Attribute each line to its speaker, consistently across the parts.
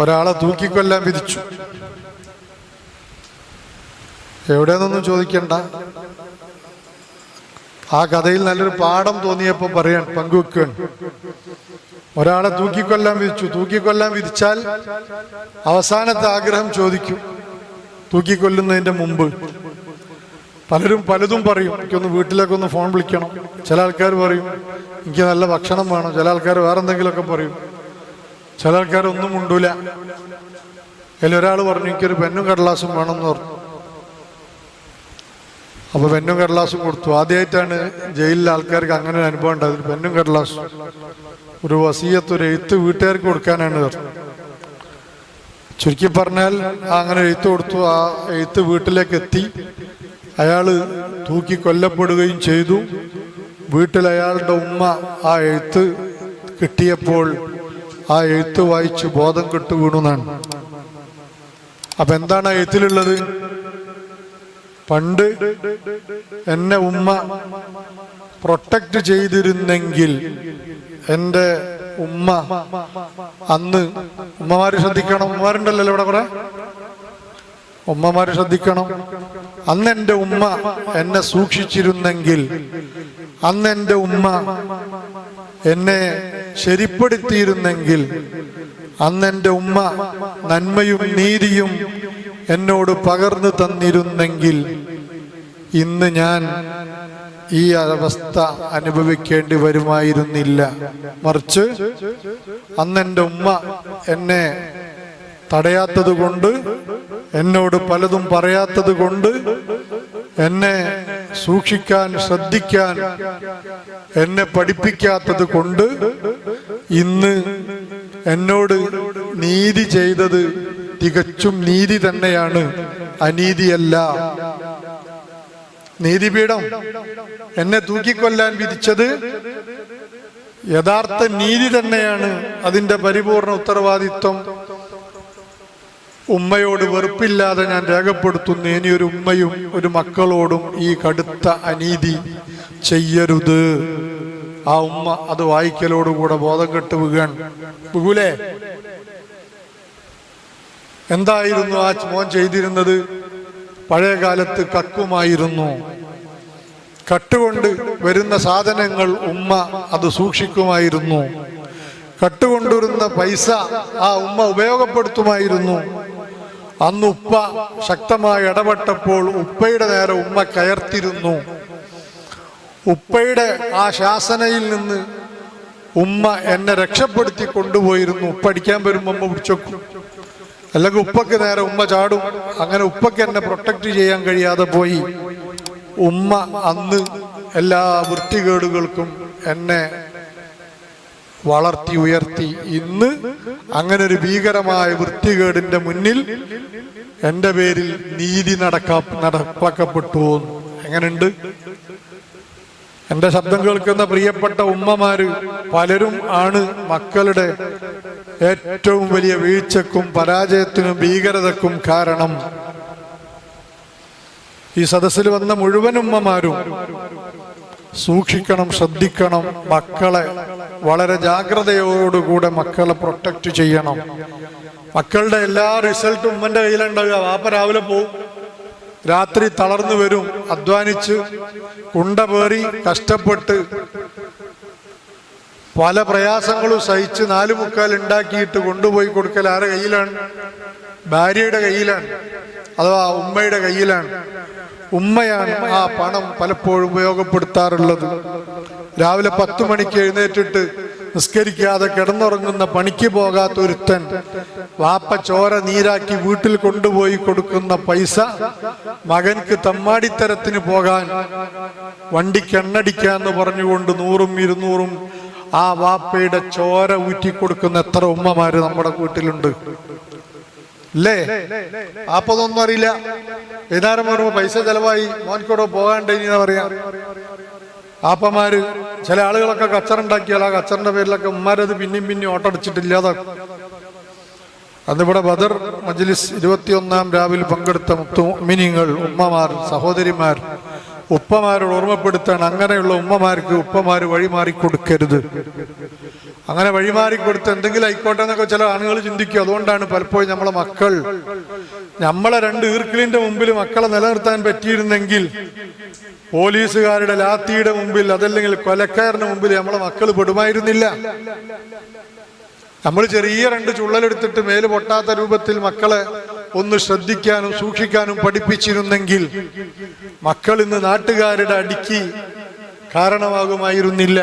Speaker 1: ഒരാളെ തൂക്കിക്കൊല്ലാൻ വിധിച്ചു. എവിടെയെന്നൊന്നും ചോദിക്കണ്ട. ആ കഥയിൽ നല്ലൊരു പാഠം തോന്നിയപ്പോൾ പങ്കുവെക്കുകയാണ്. ഒരാളെ തൂക്കിക്കൊല്ലാൻ വിധിച്ചു. തൂക്കിക്കൊല്ലാൻ വിധിച്ചാൽ അവസാനത്തെ ആഗ്രഹം ചോദിക്കും തൂക്കിക്കൊല്ലുന്നതിന്റെ മുമ്പ്. പലരും പലതും പറയും. എനിക്കൊന്ന് വീട്ടിലേക്കൊന്ന് ഫോൺ വിളിക്കണം. ചില ആൾക്കാർ പറയും എനിക്ക് നല്ല ഭക്ഷണം വേണം. ചില ആൾക്കാർ വേറെ എന്തെങ്കിലുമൊക്കെ പറയും. ചില ആൾക്കാർ ഒന്നും ഉണ്ടൂല. അതിലൊരാൾ പറഞ്ഞു എനിക്കൊരു പെന്നും കടലാസും വേണമെന്ന് പറഞ്ഞു. അപ്പൊ പെന്നും കടലാസും കൊടുത്തു. ആദ്യമായിട്ടാണ് ജയിലിലെ ആൾക്കാർക്ക് അങ്ങനെ ഒരു അനുഭവം ഉണ്ടായത്. പെന്നും കടലാസും ഒരു വസീയത്ത്, ഒരു എഴുത്ത് വീട്ടുകാർക്ക് കൊടുക്കാനാണ് പറഞ്ഞത്. ചുരുക്കി പറഞ്ഞാൽ അങ്ങനെ എഴുത്ത് കൊടുത്തു. ആ എഴുത്ത് വീട്ടിലേക്ക് എത്തി. അയാള് തൂക്കി കൊല്ലപ്പെടുകയും ചെയ്തു. വീട്ടിൽ അയാളുടെ ഉമ്മ ആ എഴുത്ത് കിട്ടിയപ്പോൾ ആ എഴുത്ത് വായിച്ച് ബോധം കെട്ടു വീണുന്നാണ്. അപ്പൊ എന്താണ് ആ എഴുത്തിലുള്ളത്? പണ്ട് എന്നെ ഉമ്മ പ്രൊട്ടക്ട് ചെയ്തിരുന്നെങ്കിൽ എൻ്റെ ഉമ്മ അന്ന്, ഉമ്മമാര് ശ്രദ്ധിക്കണം, ഉമ്മമാരുണ്ടല്ലോ ഇവിടെ കുറെ ഉമ്മമാര് ശ്രദ്ധിക്കണം, അന്ന് എൻ്റെ ഉമ്മ എന്നെ സൂക്ഷിച്ചിരുന്നെങ്കിൽ, അന്ന് എൻ്റെ ഉമ്മ എന്നെ ശരിപ്പെടുത്തിയിരുന്നെങ്കിൽ, അന്ന് എൻ്റെ ഉമ്മ നന്മയും നീതിയും എന്നോട് പകർന്നു തന്നിരുന്നെങ്കിൽ ഇന്ന് ഞാൻ ഈ അവസ്ഥ അനുഭവിക്കേണ്ടി വരുമായിരുന്നില്ല. മറിച്ച് അന്ന് എൻ്റെ ഉമ്മ എന്നെ തടയാത്തത് കൊണ്ട്, എന്നോട് പലതും പറയാത്തത് കൊണ്ട്, എന്നെ സൂക്ഷിക്കാൻ ശ്രദ്ധിക്കാൻ എന്നെ പഠിപ്പിക്കാത്തത് കൊണ്ട് ഇന്ന് എന്നോട് നീതി ചെയ്തത് തികച്ചും നീതി തന്നെയാണ്, അനീതിയല്ല. നീതിപീഠം എന്നെ തൂക്കിക്കൊല്ലാൻ വിധിച്ചത് യഥാർത്ഥ നീതി തന്നെയാണ്. അതിന്റെ പരിപൂർണ ഉത്തരവാദിത്വം ഉമ്മയോട് വെറുപ്പില്ലാതെ ഞാൻ രേഖപ്പെടുത്തുന്നു. ഇനി ഒരു ഉമ്മയും ഒരു മക്കളോടും ഈ കടുത്ത അനീതി ചെയ്യരുത്. ആ ഉമ്മ അത് വായിക്കലോടുകൂടെ ബോധം കെട്ട് വീകൂലേ? എന്തായിരുന്നു ആ മോൻ ചെയ്തിരുന്നത്? പഴയ കാലത്ത് കക്കുമായിരുന്നു. കട്ടുകൊണ്ട് വരുന്ന സാധനങ്ങൾ ഉമ്മ അത് സൂക്ഷിക്കുമായിരുന്നു. കട്ടുകൊണ്ടുവരുന്ന പൈസ ആ ഉമ്മ ഉപയോഗപ്പെടുത്തുമായിരുന്നു. അന്ന് ഉപ്പ ശക്തമായി ഇടപെട്ടപ്പോൾ ഉപ്പയുടെ നേരെ ഉമ്മ കയർത്തിരുന്നു. ഉപ്പയുടെ ആ ശാസനയിൽ നിന്ന് ഉമ്മ എന്നെ രക്ഷപ്പെടുത്തി കൊണ്ടുപോയിരുന്നു. ഉപ്പ അടിക്കാൻ വരുമ്പോ ഉമ്മ പിടിച്ചോക്കും, അല്ലെങ്കിൽ ഉപ്പക്ക് നേരെ ഉമ്മ ചാടും. അങ്ങനെ ഉപ്പക്ക് എന്നെ പ്രൊട്ടക്ട് ചെയ്യാൻ കഴിയാതെ പോയി. ഉമ്മ അന്ന് എല്ലാ വൃത്തികേടുകൾക്കും എന്നെ വളർത്തി ഉയർത്തി. ഇന്ന് അങ്ങനെ ഒരു ഭീകരമായ വൃത്തികേടിന്റെ മുന്നിൽ എൻ്റെ പേരിൽ നീതി നടപ്പാക്കപ്പെട്ടു. എങ്ങനെയുണ്ട്? എൻ്റെ ശബ്ദം കേൾക്കുന്ന പ്രിയപ്പെട്ട ഉമ്മമാര് പലരും ആണ് മക്കളുടെ ഏറ്റവും വലിയ വീഴ്ചക്കും പരാജയത്തിനും ഭീകരതക്കും കാരണം. ഈ സദസ്സിൽ വന്ന മുഴുവൻ ഉമ്മമാരും സൂക്ഷിക്കണം, ശ്രദ്ധിക്കണം. മക്കളെ വളരെ ജാഗ്രതയോടുകൂടെ മക്കളെ പ്രൊട്ടക്ട് ചെയ്യണം. മക്കളുടെ എല്ലാ റിസൾട്ടും ഉമ്മന്റെ കയ്യിലുണ്ടാവുക. വാപ്പ രാവിലെ പോവും, രാത്രി തളർന്നു വരും, അധ്വാനിച്ച് കുണ്ട പേറി കഷ്ടപ്പെട്ട് പല പ്രയാസങ്ങളും സഹിച്ച് 4/4 ഉണ്ടാക്കിയിട്ട് കൊണ്ടുപോയി കൊടുക്കൽ ആരുടെ കയ്യിലാണ്? ഭാര്യയുടെ കയ്യിലാണ്, അഥവാ ഉമ്മയുടെ കയ്യിലാണ്. ഉമ്മയാണ് ആ പണം പലപ്പോഴും ഉപയോഗപ്പെടുത്താറുള്ളത്. രാവിലെ 10 മണിക്ക് എഴുന്നേറ്റിട്ട് നിസ്കരിക്കാതെ കിടന്നുറങ്ങുന്ന, പണിക്ക് പോകാത്ത ഒരുത്തൻ വാപ്പ ചോര നീരാക്കി വീട്ടിൽ കൊണ്ടുപോയി കൊടുക്കുന്ന പൈസ മകൻക്ക് തമ്മാടിത്തരത്തിന് പോകാൻ, വണ്ടിക്ക് എണ്ണടിക്കാന്ന് പറഞ്ഞുകൊണ്ട് 100ഉം 200ഉം ആ വാപ്പയുടെ ചോര ഊറ്റിക്കൊടുക്കുന്ന എത്ര ഉമ്മമാര് നമ്മുടെ വീട്ടിലുണ്ട് അല്ലേ? ആപ്പതൊന്നും അറിയില്ല. വൈകുന്നേരം വരുമ്പോ പൈസ ചെലവായി, മോൻകൂടെ പോകാണ്ട് ഇനി പറയാ. ആപ്പമാര് ചില ആളുകളൊക്കെ കച്ചറുണ്ടാക്കിയാൽ ആ കച്ചറിന്റെ പേരിലൊക്കെ ഉമ്മാരത് പിന്നെയും ഓട്ടടിച്ചിട്ടില്ലാതെ. അന്നിവിടെ ബദർ മജ്ലിസ് 21-ാം രാവിൽ പങ്കെടുത്ത മുഅ്മിനീങ്ങൾ, ഉമ്മമാർ, സഹോദരിമാർ, ഉപ്പമാരോട് ഓർമ്മപ്പെടുത്താണ്, അങ്ങനെയുള്ള ഉമ്മമാർക്ക് ഉപ്പമാര് വഴിമാറി കൊടുക്കരുത്. അങ്ങനെ വഴിമാറിക്കൊടുത്ത് എന്തെങ്കിലും ആയിക്കോട്ടെ എന്നൊക്കെ ചില ആളുകൾ ചിന്തിക്കും. അതുകൊണ്ടാണ് പലപ്പോഴും നമ്മളെ മക്കൾ, നമ്മളെ രണ്ട് ഈർക്കിലിന്റെ മുമ്പിൽ മക്കളെ നിലനിർത്താൻ പറ്റിയിരുന്നെങ്കിൽ പോലീസുകാരുടെ ലാത്തിയുടെ മുമ്പിൽ, അതല്ലെങ്കിൽ കൊലക്കാരന്റെ മുമ്പിൽ നമ്മളെ മക്കൾ പെടുമായിരുന്നില്ല. നമ്മൾ ചെറിയ രണ്ട് ചുള്ളലെടുത്തിട്ട് മേല് പൊട്ടാത്ത രൂപത്തിൽ മക്കളെ ഒന്ന് ശ്രദ്ധിക്കാനും സൂക്ഷിക്കാനും പഠിപ്പിച്ചിരുന്നെങ്കിൽ മക്കൾ ഇന്ന് നാട്ടുകാരുടെ അടിക്ക് കാരണമാകുമായിരുന്നില്ല.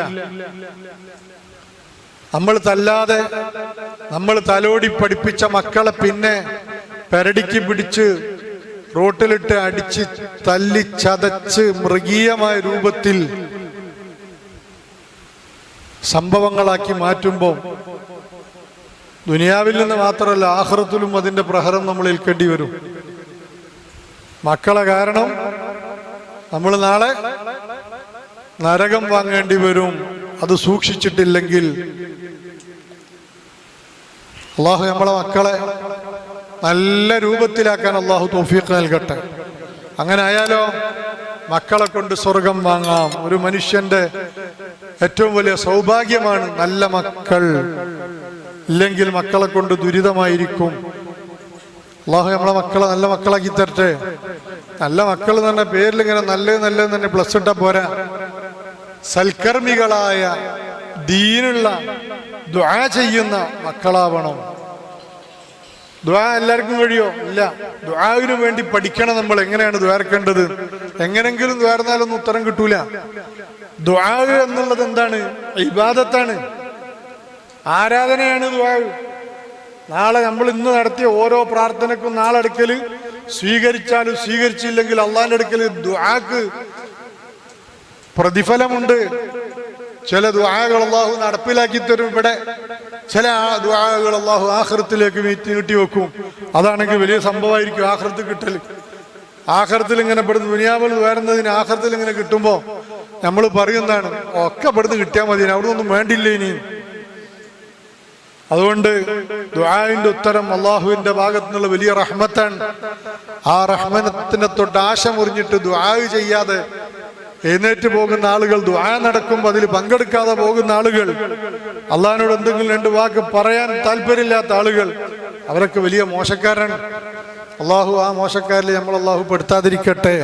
Speaker 1: നമ്മൾ തല്ലാതെ, നമ്മൾ തലോടി പഠിപ്പിച്ച മക്കളെ പിന്നെ പെരടിക്ക് പിടിച്ച് റോട്ടിലിട്ട് അടിച്ച് തല്ലി ചതച്ച് മൃഗീയമായ രൂപത്തിൽ സംഭവങ്ങളാക്കി മാറ്റുമ്പോൾ ദുനിയാവിൽ നിന്ന് മാത്രമല്ല ആഖിറത്തിലും അതിന്റെ പ്രഹരം നമ്മൾ ഏൽക്കേണ്ടി വരും. മക്കളെ കാരണം നമ്മൾ നാളെ നരകം വാങ്ങേണ്ടി വരും, അത് സൂക്ഷിച്ചിട്ടില്ലെങ്കിൽ. അള്ളാഹു നമ്മളെ മക്കളെ നല്ല രൂപത്തിലാക്കാൻ അള്ളാഹു തൗഫീഖ് നൽകട്ടെ. അങ്ങനെ ആയാലോ മക്കളെ കൊണ്ട് സ്വർഗം വാങ്ങാം. ഒരു മനുഷ്യന്റെ ഏറ്റവും വലിയ സൗഭാഗ്യമാണ് നല്ല മക്കൾ. ഇല്ലെങ്കിൽ മക്കളെ കൊണ്ട് ദുരിതമായിരിക്കും. അള്ളാഹു നമ്മളെ മക്കളെ നല്ല മക്കളാക്കി തരട്ടെ. നല്ല മക്കൾ എന്ന് പറഞ്ഞ പേരിൽ ഇങ്ങനെ നല്ലതെന്ന് തന്നെ പ്ലസ് ഇട്ടാ പോരാ. സൽക്കർമ്മികളായ ദീനുള്ള ദുആ ചെയ്യുന്ന മക്കളാവണം. ദുആ എല്ലാവർക്കും കഴിയോ? ഇല്ല. ദുആവിന് വേണ്ടി പഠിക്കണം. നമ്മൾ എങ്ങനെയാണ് ദ്വാരക്കേണ്ടത്. എങ്ങനെങ്കിലും ദ്വാരന്നാലൊന്നും ഉത്തരം കിട്ടൂല. ദുആ എന്നുള്ളത് എന്താണ്? ഇബാദത്താണ്, ആരാധനയാണ് ദുആ. നാളെ നമ്മൾ ഇന്ന് നടത്തിയ ഓരോ പ്രാർത്ഥനക്കും നാളെ അടുക്കല് സ്വീകരിച്ചാലും സ്വീകരിച്ചില്ലെങ്കിൽ അള്ളാന്റെ അടുക്കല് ദുആക്ക് പ്രതിഫലമുണ്ട്. ചില ദുആകൾ അള്ളാഹു നടപ്പിലാക്കി തരും. ഇവിടെ ചില ദുആകൾ അള്ളാഹു ആഖിറത്തിലേക്ക് നീട്ടി വെക്കും. അതാണെങ്കിൽ വലിയ സംഭവമായിരിക്കും ആഖിറത്ത് കിട്ടൽ. ആഖിറത്തിൽ ഇങ്ങനെ പെടുന്നു, ദുനിയാവിൽ വരുന്നതിന് ആഖിറത്തിൽ ഇങ്ങനെ കിട്ടുമ്പോ നമ്മൾ പറയുന്നതാണ്, ഒക്കെ പെടുന്ന് കിട്ടിയാൽ മതി, അവിടെ ഒന്നും വേണ്ടില്ല ഇനി. അതുകൊണ്ട് ദുആഇന്റെ ഉത്തരം അള്ളാഹുവിന്റെ ഭാഗത്തു നിന്നുള്ള വലിയ റഹ്മത്താണ്. ആ റഹ്മത്തിനെ തൊട്ട് ആശ മുറിഞ്ഞിട്ട് ദുആ ചെയ്യാതെ എഴുന്നേറ്റ് പോകുന്ന ആളുകൾ, ദുആ നടക്കുമ്പോൾ അതിൽ പങ്കെടുക്കാതെ പോകുന്ന ആളുകൾ, അള്ളാഹിനോട് എന്തെങ്കിലും രണ്ട് വാക്ക് പറയാൻ താല്പര്യമില്ലാത്ത ആളുകൾ, അവരൊക്കെ വലിയ മോശക്കാരാണ്. അള്ളാഹു ആ മോശക്കാരിൽ നമ്മൾ അള്ളാഹു പെടുത്താതിരിക്കട്ടെ.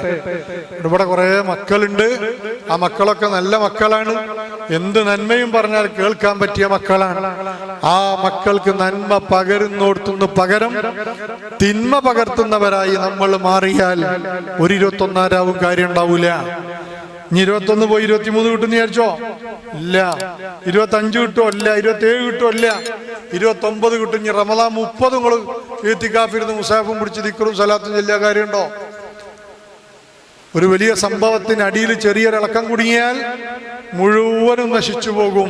Speaker 1: ഇവിടെ കുറെ മക്കളുണ്ട്. ആ മക്കളൊക്കെ നല്ല മക്കളാണ്. എന്ത് നന്മയും പറഞ്ഞാൽ കേൾക്കാൻ പറ്റിയ മക്കളാണ്. ആ മക്കൾക്ക് നന്മ പകരുന്നോടത്തുനിന്ന് പകരം തിന്മ പകർത്തുന്നവരായി നമ്മൾ മാറിയാൽ ഒരു 21 കാര്യം ഉണ്ടാവൂല. ഇനി 21 പോയി 23 കിട്ടും വിചാരിച്ചോ? ഇല്ല. 25 കിട്ടോ? ഇല്ല. 27 കിട്ടോ? ഇല്ല. 29 കിട്ടും. ഇനി റമദാൻ 30 നിങ്ങൾ ഇത്തിക്കാഫിരുന്ന് മുസാഫും പിടിച്ച് ദിക്റും സലാത്തും ചെല്ലിയ കാര്യമുണ്ടോ? ഒരു വലിയ സംഭവത്തിന് അടിയിൽ ചെറിയൊരിളക്കം കുടുങ്ങിയാൽ മുഴുവനും നശിച്ചു പോകും.